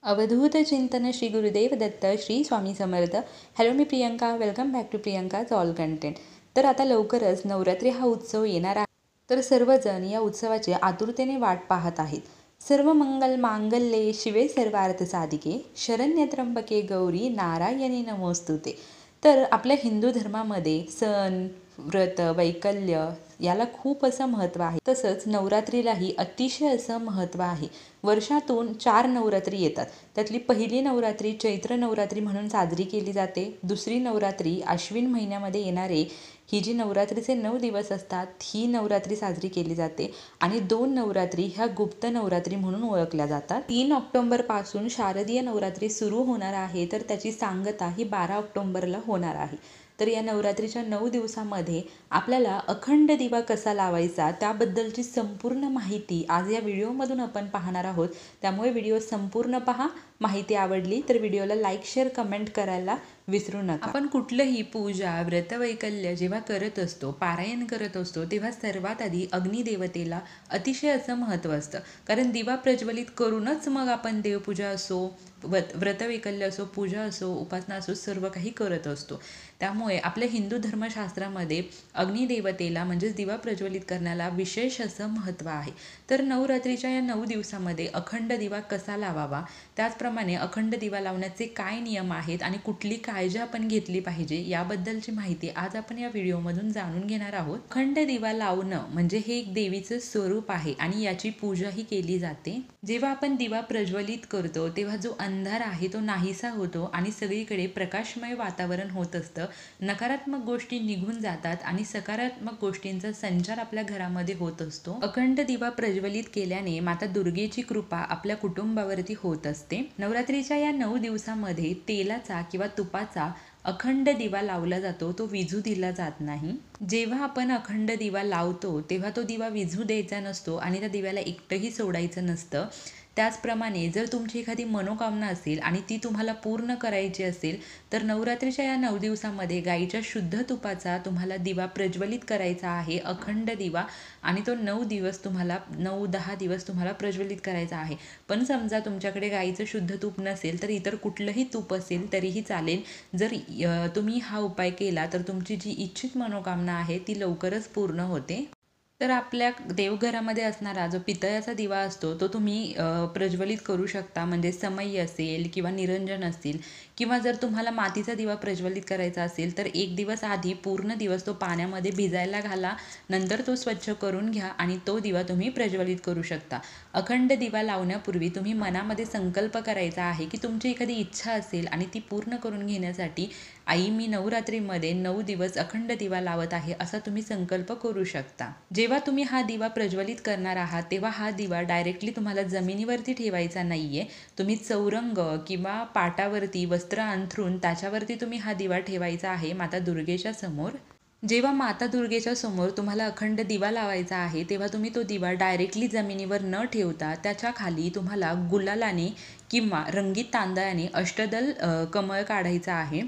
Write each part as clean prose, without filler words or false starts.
अवधूत चिंतन श्री गुरुदेव दत्त श्री स्वामी समर्थ. हॅलो, मी Priyanka. Welcome back to Priyanka's all content. तर आता लवकरच नवरात्री हा उत्सव येणार आहे. तर सर्वजण या उत्सवाची आतुरतेने वाट पाहत आहेत. सर्व मंगल मांगल्ये शिवे सर्वार्थ साधिके शरण्य त्र्यंबके गौरी नारायणी नमोस्तुते. तर आपल्या हिंदू धर्मामध्ये सण, व्रत, वैकल्य याला खूप असं महत्त्व आहे. तसंच नवरात्रीलाही अतिशय असं महत्त्व आहे. वर्षातून 4 नवरात्री येतात. त्यातली पहिली नवरात्री चैत्र नवरात्री म्हणून साजरी केली जाते. दुसरी नवरात्री आश्विन महिन्यामध्ये येणारे ही जी नवरात्रीचे 9 दिवस असतात ही नवरात्री साजरी केली जाते. आणि 2 नवरात्री ह्या गुप्त नवरात्री म्हणून ओळखल्या जातात. 3 ऑक्टोबरपासून शारदीय नवरात्री सुरू होणार आहे, तर त्याची सांगता ही 12 ऑक्टोबरला होणार आहे. तर या नवरात्रीच्या 9 दिवसामध्ये आपल्याला अखंड दिवा कसा लावायचा त्याबद्दलची संपूर्ण माहिती आज या व्हिडिओमधून आपण पाहणार आहोत. त्यामुळे व्हिडिओ संपूर्ण पहा. माहिती आवडली तर व्हिडिओला लाईक, शेअर, कमेंट करायला विसरू नका. आपण कुठलंही पूजा, व्रतवैकल्य जेव्हा करत असतो, पारायण करत असतो, तेव्हा सर्वात आधी अग्निदेवतेला अतिशय असं महत्त्व असतं. कारण दिवा प्रज्वलित करूनच मग आपण देवपूजा असो, व्रतवैकल्य असो, पूजा असो, उपासना असो, सर्व काही करत असतो. त्यामुळे आपल्या हिंदू धर्मशास्त्रामध्ये अग्निदेवतेला म्हणजेच दिवा प्रज्वलित करण्याला विशेष असं महत्त्व आहे. तर नवरात्रीच्या या 9 दिवसामध्ये अखंड दिवा कसा लावावा, त्याचप्रमाणे अखंड दिवा लावण्याचे काय नियम आहेत आणि कुठली काळजी आपण घेतली पाहिजे याबद्दलची माहिती आज आपण या व्हिडिओमधून जाणून घेणार आहोत. अखंड दिवा लावणं म्हणजे हे एक देवीचं स्वरूप आहे आणि याची पूजाही केली जाते. जेव्हा आपण दिवा प्रज्वलित करतो तेव्हा जो अंधार आहे तो नाहीसा होतो आणि सगळीकडे प्रकाशमय वातावरण होत असतं. नकारात्मक गोष्टी निघून जातात आणि सकारात्मक गोष्टींचा संचार आपल्या घरामध्ये होत असतो. अखंड दिवा प्रज्वलित केल्याने माता दुर्गेची कृपा आपल्या कुटुंबावरती होत असते. नवरात्रीच्या या 9 दिवसामध्ये तेलाचा किंवा तुपाचा अखंड दिवा लावला जातो, तो विझू दिला जात नाही. जेव्हा आपण अखंड दिवा लावतो तेव्हा तो दिवा विझू द्यायचा नसतो आणि त्या दिव्याला एकटंही सोडायचं नसतं. त्याचप्रमाणे जर तुमची एखादी मनोकामना असेल आणि ती तुम्हाला पूर्ण करायची असेल तर नवरात्रीच्या या 9 दिवसामध्ये गाईच्या शुद्ध तुपाचा तुम्हाला दिवा प्रज्वलित करायचा आहे, अखंड दिवा. आणि तो 9 दिवस तुम्हाला 9-10 दिवस तुम्हाला प्रज्वलित करायचा आहे. पण समजा तुमच्याकडे गाईचं शुद्ध तूप नसेल तर इतर कुठलंही तूप असेल तरीही चालेल. जर तुम्ही हा उपाय केला तर तुमची जी इच्छित मनोकामना आहे ती लवकरच पूर्ण होते. तर आपल्या देवघरामध्ये असणारा जो पितळाचा दिवा असतो तो तुम्ही प्रज्वलित करू शकता. म्हणजे समई असेल किंवा निरंजन असेल, किंवा जर तुम्हाला मातीचा दिवा प्रज्वलित करायचा असेल तर 1 दिवस आधी पूर्ण दिवस तो पाण्यामध्ये भिजायला घाला. नंतर तो स्वच्छ करून घ्या आणि तो दिवा तुम्ही प्रज्वलित करू शकता. अखंड दिवा लावण्यापूर्वी तुम्ही मनामध्ये संकल्प करायचा आहे की तुमची एखादी इच्छा असेल आणि ती पूर्ण करून घेण्यासाठी आई मी नवरात्रीमध्ये 9 दिवस अखंड दिवा लावत आहे असा तुम्ही संकल्प करू शकता. जेव्हा तुम्ही हा दिवा प्रज्वलित करणार आहात तेव्हा हा दिवा डायरेक्टली तुम्हाला जमिनीवरती ठेवायचा नाहीये. तुम्ही चौरंग किंवा पाटावरती वस्त्र अंथरून त्याच्यावरती तुम्ही हा दिवा ठेवायचा आहे माता दुर्गेच्या समोर. जेव्हा माता दुर्गेच्या समोर तुम्हाला अखंड दिवा लावायचा आहे तेव्हा तुम्ही तो दिवा डायरेक्टली जमिनीवर न ठेवता त्याच्या खाली तुम्हाला गुलालाने किंवा रंगीत तांदळाने अष्टदल कमळ काढायचं आहे.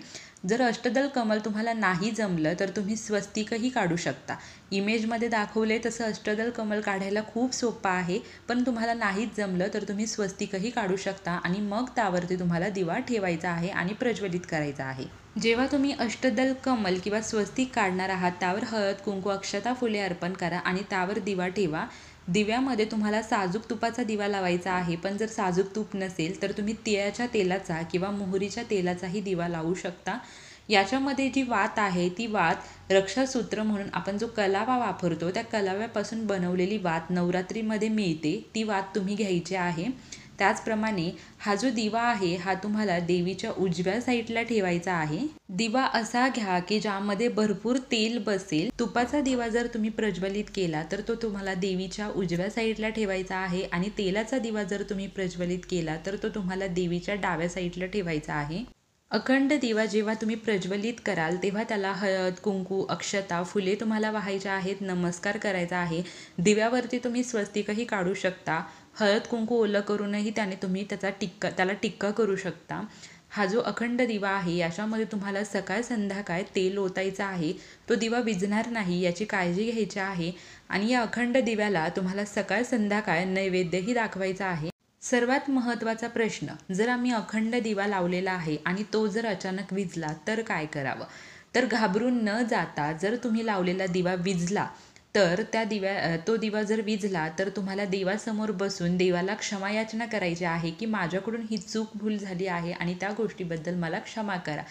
जर अष्टदल कमल तुम्हाला नाही जमलं तर तुम्ही स्वस्तिकही काढू शकता. इमेजमध्ये दाखवले तसं अष्टदल कमल काढायला खूप सोपं आहे, पण तुम्हाला नाहीच जमलं तर तुम्ही स्वस्तिकही काढू शकता आणि मग त्यावरती तुम्हाला दिवा ठेवायचा आहे आणि प्रज्वलित करायचा आहे. जेव्हा तुम्ही अष्टदल कमल किंवा स्वस्तिक काढणार आहात त्यावर हळद, कुंकू, अक्षता, फुले अर्पण करा आणि त्यावर दिवा ठेवा. दिव्यामध्ये तुम्हाला साजूक तुपाचा दिवा लावायचा आहे, पण जर साजूक तूप नसेल तर तुम्ही तिळाच्या तेलाचा किंवा मोहरीच्या तेलाचाही दिवा लावू शकता. याच्यामध्ये जी वात आहे ती वात रक्षासूत्र म्हणून आपण जो कलावा वापरतो त्या कलाव्यापासून बनवलेली वात नवरात्रीमध्ये मिळते. ती वात तुम्ही घ्यायची आहे. त्याचप्रमाणे हा जो दिवा आहे हा तुम्हाला देवीच्या उजव्या साईडला ठेवायचा आहे. दिवा असा घ्या की ज्यामध्ये भरपूर तेल बसेल. तुपाचा दिवा जर तुम्ही प्रज्वलित केला तर तो तुम्हाला देवीच्या उजव्या साईडला ठेवायचा आहे आणि तेलाचा दिवा जर तुम्ही प्रज्वलित केला तर तो तुम्हाला देवीच्या डाव्या साईडला ठेवायचा आहे. अखंड दिवा जेव्हा तुम्ही प्रज्वलित कराल तेव्हा त्याला हळद, कुंकू, अक्षता, फुले तुम्हाला वाहायच्या आहेत, नमस्कार करायचा आहे. दिव्यावरती तुम्ही स्वस्तिकही काढू शकता. हळद कुंकू ओलं करूनही तुम्ही त्याला टिक्का करू शकता. हा जो अखंड दिवा आहे याच्यामध्ये तुम्हाला सकाळ संध्याकाळ तेल ओतायचं आहे. तो दिवा विझणार नाही याची काळजी घ्यायची आहे. आणि या अखंड दिव्याला तुम्हाला सकाळ संध्याकाळ नैवेद्यही दाखवायचा आहे. सर्वात महत्त्वाचा प्रश्न, जर आम्ही अखंड दिवा लावलेला आहे आणि तो जर अचानक विझला तर काय करावं? तर घाबरून न जाता जर तुम्ही लावलेला दिवा विझला, तर तो दिवा जर विझला तर तुम्हाला देवासमोर बसून देवाला क्षमायाचना करायची आहे, की माझ्याकडून ही चूक भूल झाली आहे आणि त्या गोष्टीबद्दल मला क्षमा करा.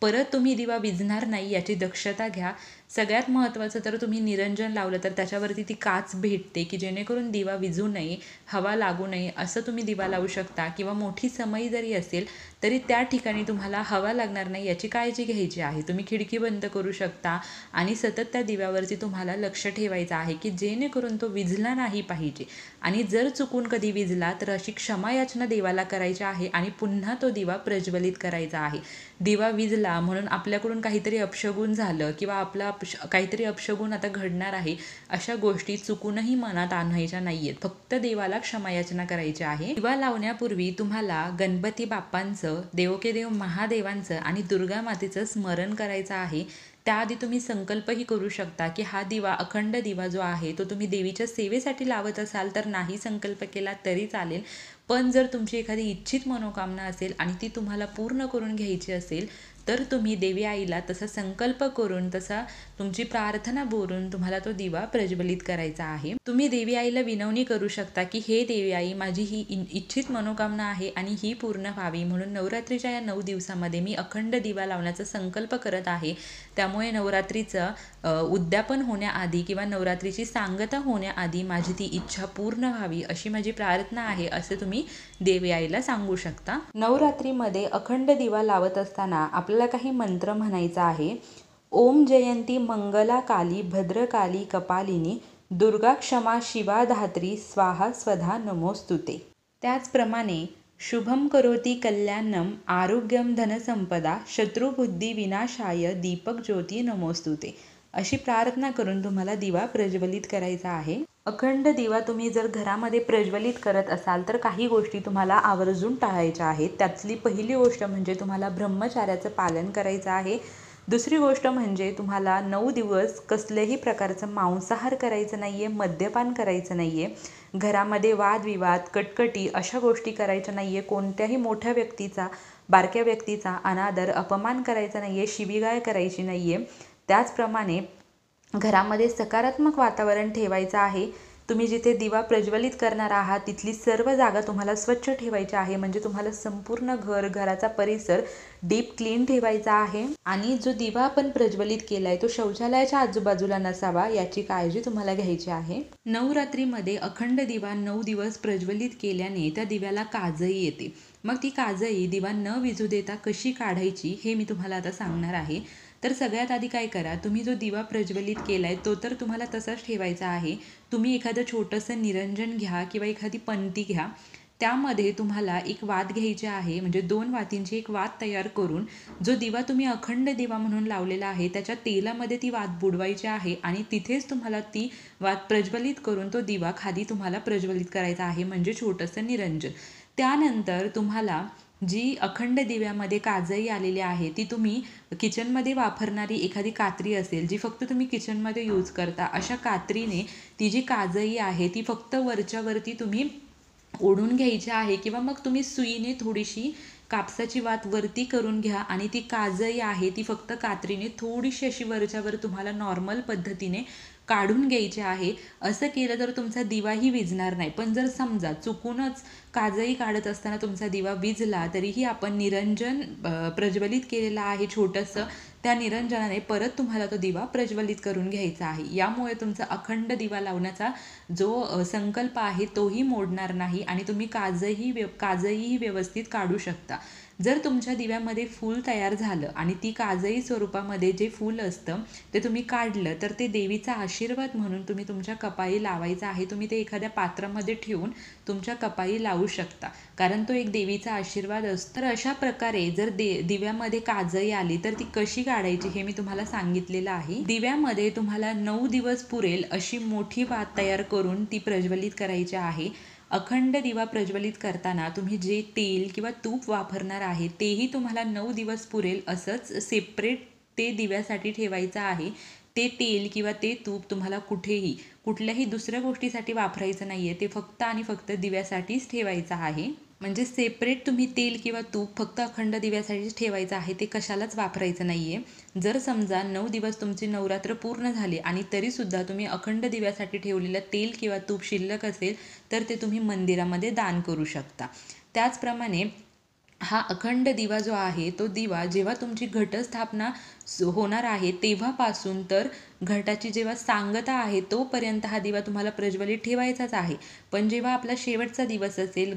परत तुम्ही दिवा विझणार नाही याची दक्षता घ्या. सगळ्यात महत्त्वाचं, तर तुम्ही निरंजन लावलं तर त्याच्यावरती ती काच भेटते, की जेणेकरून दिवा विझू नये, हवा लागू नये असं तुम्ही दिवा लावू शकता. किंवा मोठी समई जरी असेल तरी त्या ठिकाणी तुम्हाला हवा लागणार नाही याची काळजी घ्यायची आहे. तुम्ही खिडकी बंद करू शकता आणि सतत त्या दिव्यावरती तुम्हाला लक्ष ठेवायचं आहे, की जेणेकरून तो विझला नाही पाहिजे. आणि जर चुकून कधी विझला तर अशी क्षमायाचना देवाला करायची आहे आणि पुन्हा तो दिवा प्रज्वलित करायचा आहे. दिवा विझला म्हणून आपल्याकडून काहीतरी अपशगुन झालं किंवा काहीतरी अपशगुन आता घडणार आहे, अशा गोष्टी चुकूनही मनात आणायच्या नाहीयेत. फक्त देवाला क्षमायाचना करायची आहे. दिवा लावण्यापूर्वी तुम्हाला गणपती बाप्पांचं, देवोके महादेवांचं आणि दुर्गा मातेचं स्मरण करायचं आहे. त्याआधी तुम्ही संकल्पही करू शकता, की हा दिवा, अखंड दिवा जो आहे तो तुम्ही देवीच्या सेवेसाठी लावत असाल तर नाही संकल्प केला तरी चालेल. पण जर तुमची एखादी इच्छित मनोकामना असेल आणि ती तुम्हाला पूर्ण करून घ्यायची असेल तर तुम्ही देवी आईला तसा संकल्प करून, तसा तुमची प्रार्थना बोलून तुम्हाला तो दिवा प्रज्वलित करायचा आहे. तुम्ही देवी आईला विनवणी करू शकता, की हे देवी आई, माझी ही इच्छित मनोकामना आहे आणि ही पूर्ण व्हावी म्हणून नवरात्रीच्या या 9 दिवसामध्ये मी अखंड दिवा लावण्याचा संकल्प करत आहे. त्यामुळे नवरात्रीचं उद्यापन होण्याआधी किंवा नवरात्रीची सांगता होण्याआधी माझी ती इच्छा पूर्ण व्हावी अशी माझी प्रार्थना आहे, असे तुम्ही देवी आईला सांगू शकता. नवरात्रीमध्ये अखंड दिवा लावत असताना आपल्याला काही मंत्र म्हणायचा आहे. ओम जयंती मंगला काली भद्रकाली कपालिनी दुर्गा क्षमा शिवा धात्री स्वाहा स्वधा नमोस्तुते. त्याचप्रमाणे शुभम करोती कल्याणम आरोग्यम धनसंपदा शत्रुबुद्धी विनाशाय दीपक ज्योती नमोस्तुते अशी प्रार्थना करून तुम्हाला दिवा प्रज्वलित करायचा आहे. अखंड दिवा तुम्ही जर घरामध्ये प्रज्वलित करत असाल तर काही गोष्टी तुम्हाला आवर्जून टाळायच्या आहेत. त्यातली पहिली गोष्ट म्हणजे तुम्हाला ब्रह्मचार्याचं पालन करायचं आहे. दुसरी गोष्ट म्हणजे तुम्हाला 9 दिवस कसल्याही प्रकारचं मांसाहार करायचं नाही आहे, मद्यपान करायचं नाही आहे. घरामध्ये वादविवाद, कटकटी अशा गोष्टी करायच्या नाही आहे. कोणत्याही मोठ्या व्यक्तीचा, बारक्या व्यक्तीचा अनादर, अपमान करायचा नाही आहे, शिवीगाळ करायची नाही आहे. त्याचप्रमाणे घरामध्ये सकारात्मक वातावरण ठेवायचं आहे. तुम्ही जिथे दिवा प्रज्वलित करणार आहात तिथली सर्व जागा तुम्हाला स्वच्छ ठेवायची आहे. म्हणजे तुम्हाला संपूर्ण घराचा परिसर डीप क्लीन ठेवायचा आहे. आणि जो दिवा आपण प्रज्वलित केलाय तो शौचालयाच्या आजूबाजूला नसावा याची काळजी तुम्हाला घ्यायची आहे. नवरात्रीमध्ये अखंड दिवा 9 दिवस प्रज्वलित केल्याने त्या दिव्याला काजळी येते. मग ती काजळी दिवा न विझू देता कशी काढायची हे मी तुम्हाला आता सांगणार आहे. तर सगळ्यात आधी काय करा, तुम्ही जो दिवा प्रज्वलित केलाय तो तर तुम्हाला तसाच ठेवायचा आहे. तुम्ही एखादं छोटंसं निरंजन घ्या किंवा एखादी पंती घ्या. त्यामध्ये तुम्हाला एक वात घ्यायची आहे. म्हणजे 2 वातींची एक वात तयार करून जो दिवा तुम्ही अखंड दिवा म्हणून लावलेला आहे त्याच्या तेलामध्ये ती वात बुडवायची आहे आणि तिथेच तुम्हाला ती वात प्रज्वलित करून तो दिवा खाली तुम्हाला प्रज्वलित करायचा आहे. म्हणजे छोटंसं निरंजन. त्यानंतर तुम्हाला जी अखंड दिव्यामध्ये काजळी आलेली आहे ती तुम्ही किचनमध्ये वापरणारी एखादी कात्री असेल, जी फक्त तुम्ही किचनमध्ये यूज करता, अशा कात्रीने ती जी काजळी आहे ती फक्त वरच्यावरती तुम्ही ओढून घ्यायची आहे. किंवा मग तुम्ही सुईने थोडीशी कापसाची वात वरती करून घ्या आणि ती काजळी आहे ती फक्त कात्रीने थोडीशी अशी वरच्यावर तुम्हाला नॉर्मल पद्धतीने काढून घ्यायचे आहे. असं केलं तर तुमचा दिवाही विझणार नाही. पण जर समजा चुकूनच काजळी काढत असताना तुमचा दिवा विझला तरीही आपण निरंजन प्रज्वलित केलेलं आहे छोटंसं, त्या निरंजनाने परत तुम्हाला तो दिवा प्रज्वलित करून घ्यायचा आहे. यामुळे तुमचा अखंड दिवा लावण्याचा जो संकल्प आहे तोही मोडणार नाही आणि तुम्ही काजळीही व्यवस्थित काढू शकता. जर तुमच्या दिव्यामध्ये फूल तयार झालं आणि ती काजळी स्वरूपामध्ये जे फूल असतं ते तुम्ही काढलं तर ते देवीचा आशीर्वाद म्हणून तुम्ही तुमच्या कपाळी लावायचं आहे. तुम्ही ते एखाद्या पात्रामध्ये ठेवून तुमच्या कपाळी लावू शकता, कारण तो एक देवीचा आशीर्वाद असतो. तर अशा प्रकारे जर दिव्यामध्ये काजळी आली तर ती कशी काढायची हे मी तुम्हाला सांगितलेलं आहे. दिव्यामध्ये तुम्हाला 9 दिवस पुरेल अशी मोठी वात तयार करून ती प्रज्वलित करायची आहे. अखंड दिवा प्रज्वलित करताना तुम्ही जे तेल किंवा तूप वापरणार आहे तेही तुम्हाला 9 दिवस पुरेल असंच सेपरेट ते दिव्यासाठी ठेवायचं आहे. ते तेल किंवा ते तूप तुम्हाला कुठेही कुठल्याही दुसऱ्या गोष्टीसाठी वापरायचं नाही आहे, ते फक्त आणि फक्त दिव्यासाठीच ठेवायचं आहे. म्हणजे सेपरेट तुम्ही तेल किंवा तूप फक्त अखंड दिव्यासाठीच ठेवायचं आहे, ते कशालाच वापरायचं नाही आहे. जर समजा 9 दिवस तुमची नवरात्र पूर्ण झाले आणि तरीसुद्धा तुम्ही अखंड दिव्यासाठी ठेवलेलं तेल किंवा तूप शिल्लक असेल तर ते तुम्ही मंदिरामध्ये दान करू शकता. त्याचप्रमाणे हा अखंड दिवा जो आहे तो दिवा जेव्हा तुमची घटस्थापना होणार आहे तेव्हापासून तर घटाची जेव्हा सांगता आहे तोपर्यंत हा दिवा तुम्हाला प्रज्वलित ठेवायचाच आहे. पण जेव्हा आपला शेवटचा दिवस असेल,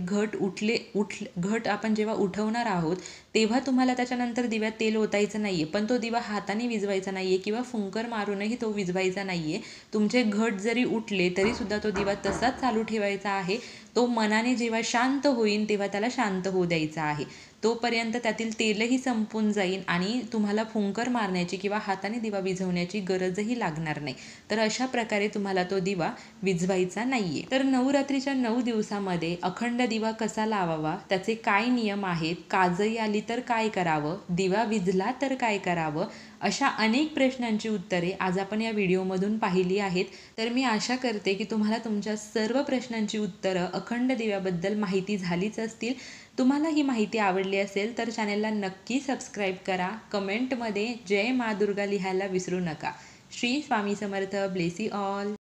घट आपण जेव्हा उठवणार आहोत तेव्हा तुम्हाला त्याच्यानंतर दिव्यात तेल ओतायचं नाही आहे. पण तो दिवा हाताने विझवायचा नाही आहे किंवा फुंकर मारूनही तो विझवायचा नाही आहे. तुमचे घट जरी उठले तरीसुद्धा तो दिवा तसाच चालू ठेवायचा आहे. तो मनाने जेव्हा शांत होईल तेव्हा त्याला शांत होऊ द्यायचा आहे. तोपर्यंत त्यातील तेलही संपून जाईल आणि तुम्हाला फुंकर मारण्याची किंवा हाताने दिवा विझवण्याची गरजही लागणार नाही. तर अशा प्रकारे तुम्हाला तो दिवा विझवायचा नाही आहे. तर नवरात्रीच्या 9 दिवसामध्ये अखंड दिवा कसा लावावा, त्याचे काय नियम आहेत, काजळी आली तर काय करावं, दिवा विझला तर काय करावं, अशा अनेक प्रश्नांची उत्तरे आज आपण या व्हिडिओमधून पाहिली आहेत. तर मी आशा करते की तुम्हाला तुमच्या सर्व प्रश्नांची उत्तरं अखंड दिव्याबद्दल माहिती झालीच असतील. तुम्हाला ही माहिती आवडली असेल तर चॅनलला नक्की सबस्क्राईब करा. कमेंटमध्ये जय मा दुर्गा लिहायला विसरू नका. Shri Swami Samarth. Bless you all.